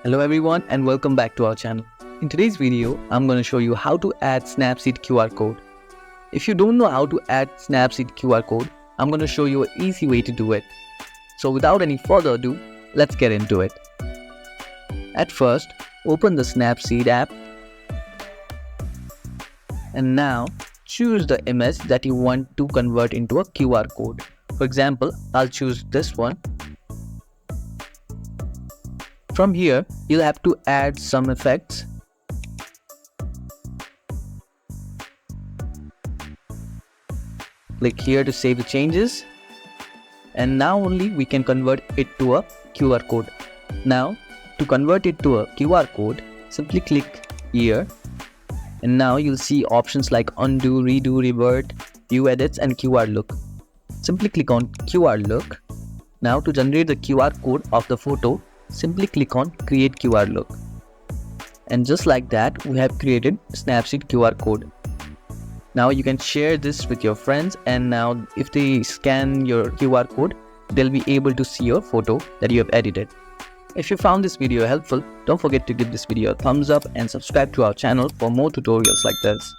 Hello everyone and welcome back to our channel. In today's video, I'm going to show you how to add Snapseed QR code. If you don't know how to add Snapseed QR code, I'm going to show you an easy way to do it. So without any further ado, let's get into it. At first, open the Snapseed app and now choose the image that you want to convert into a QR code. For example, I'll choose this one. From here, you'll have to add some effects. Click here to save the changes. And now only we can convert it to a QR code. Now, to convert it to a QR code, simply click here. And now you'll see options like undo, redo, revert, view edits and QR look. Simply click on QR look. Now to generate the QR code of the photo, simply click on create QR look. And just like that, we have created Snapseed QR code. Now you can share this with your friends, and now if they scan your QR code, they'll be able to see your photo that you have edited. If you found this video helpful, don't forget to give this video a thumbs up and subscribe to our channel for more tutorials like this.